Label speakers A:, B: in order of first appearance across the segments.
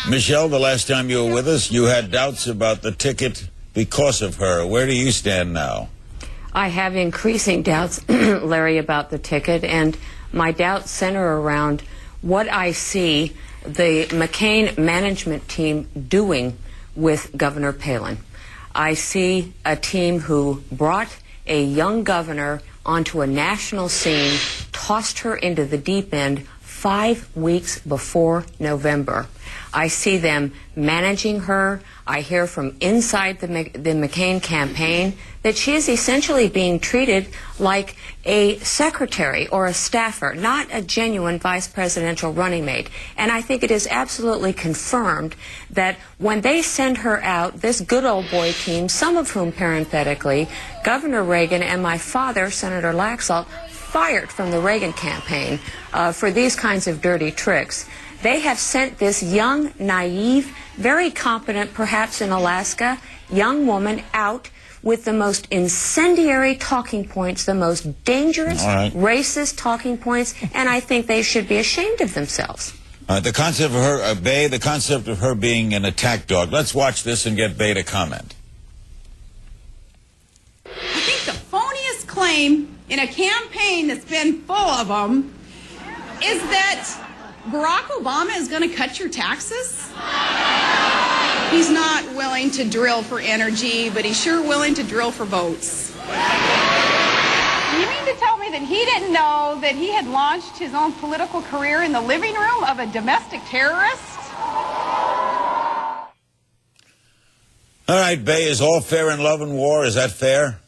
A: Michelle, the last time you were with us, you had doubts about the ticket because of her. Where do you stand now?
B: I have increasing doubts, Larry, about the ticket, and my doubts center around what I see the McCain management team doing with Governor Palin. I see a team who brought a young governor onto a national scene, tossed her into the deep end 5 weeks before November. I see them managing her. I hear from inside the McCain campaign that she is essentially being treated like a secretary or a staffer, not a genuine vice presidential running mate. And I think it is absolutely confirmed that when they send her out, this good old boy team, some of whom parenthetically, Governor Reagan and my father, Senator Laxalt, fired from the Reagan campaign for these kinds of dirty tricks. They have sent this young, naive, very competent, perhaps in Alaska, young woman out with the most incendiary talking points, the most dangerous, racist talking points, and I think they should be ashamed of themselves.
A: The concept of her, Bay, the concept of her being an attack dog. Let's watch this and get Bay to comment.
C: I think the phoniest claim in a campaign that's been full of them is that Barack Obama is going to cut your taxes. He's not willing to drill for energy, but he's sure willing to drill for votes.
D: You mean to tell me that he didn't know that he had launched his own political career in the living room of a domestic terrorist?
A: All right, Bay, is all fair in love and war? Is that fair?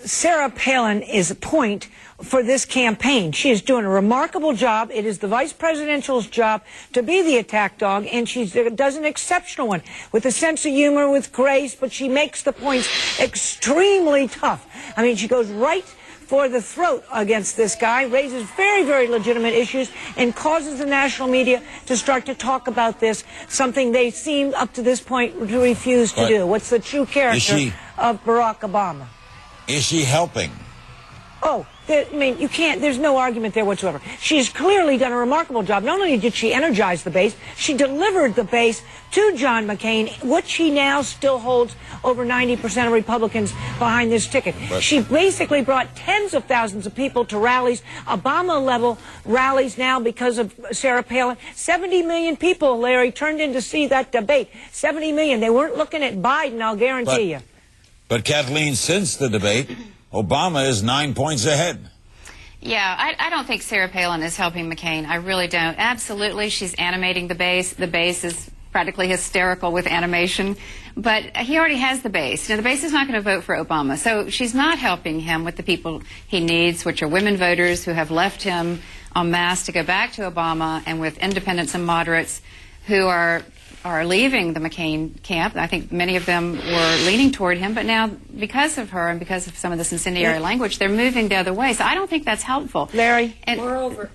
E: Sarah Palin is a point for this campaign. She is doing a remarkable job. It is the vice presidential's job to be the attack dog, and she does an exceptional one with a sense of humor, with grace, but she makes the points extremely tough. I mean, she goes right for the throat against this guy, raises very, very legitimate issues, and causes the national media to start to talk about this, something they seem up to this point to refuse to do. What's the true character of Barack Obama?
A: Is she helping?
E: Oh, I mean, you can't, there's no argument there whatsoever. She's clearly done a remarkable job. Not only did she energize the base, she delivered the base to John McCain, which she now still holds over 90% of Republicans behind this ticket. She basically brought tens of thousands of people to rallies, Obama-level rallies now because of Sarah Palin. 70 million people, Larry, turned in to see that debate. 70 million. They weren't looking at Biden, I'll guarantee you.
A: But Kathleen, since the debate, Obama is 9 points ahead.
F: Yeah, I don't think Sarah Palin is helping McCain. I really don't. Absolutely, she's animating the base. The base is practically hysterical with animation. But he already has the base. Now, the base is not going to vote for Obama. So she's not helping him with the people he needs, which are women voters who have left him en masse to go back to Obama, and with independents and moderates who are leaving the McCain camp. I think many of them were leaning toward him, but now because of her and because of some of this incendiary language, they're moving the other way. So I don't think that's helpful.
E: Larry?
F: And
B: moreover,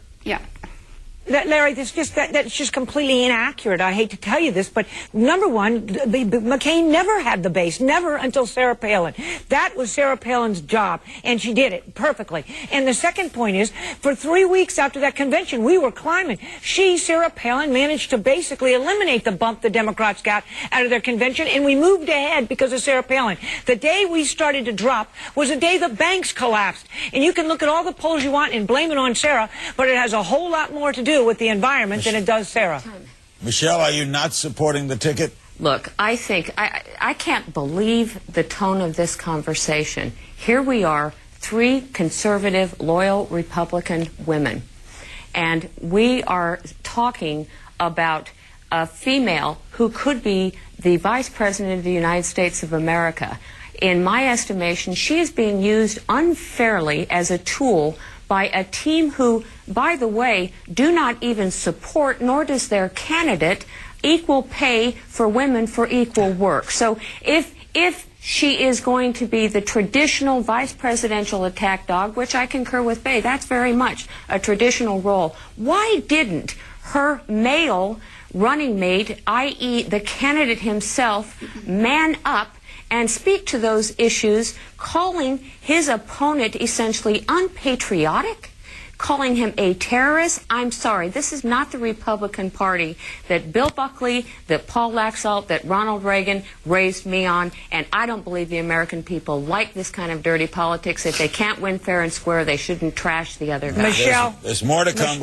E: Larry, that's just completely inaccurate. I hate to tell you this, but number one, McCain never had the base, never until Sarah Palin. That was Sarah Palin's job, and she did it perfectly. And the second point is, for 3 weeks after that convention, we were climbing. Sarah Palin, managed to basically eliminate the bump the Democrats got out of their convention, and we moved ahead because of Sarah Palin. The day we started to drop was the day the banks collapsed. And you can look at all the polls you want and blame it on Sarah, but it has a whole lot more to do with the environment than it does Sarah.
A: Michelle, are you not supporting the ticket?
B: Look, I think, I can't believe the tone of this conversation. Here we are, 3 conservative, loyal Republican women, and we are talking about a female who could be the Vice President of the United States of America. In my estimation, she is being used unfairly as a tool by a team who, by the way, do not even support, nor does their candidate, equal pay for women for equal work. So if she is going to be the traditional vice presidential attack dog, which I concur with Bay, that's very much a traditional role, why didn't her male running mate, i.e. the candidate himself, man up and speak to those issues, calling his opponent essentially unpatriotic, calling him a terrorist, I'm sorry, this is not the Republican Party that Bill Buckley, that Paul Laxalt, that Ronald Reagan raised me on, and I don't believe the American people like this kind of dirty politics. If they can't win fair and square, they shouldn't trash the other guy.
E: Michelle?
A: There's more to come.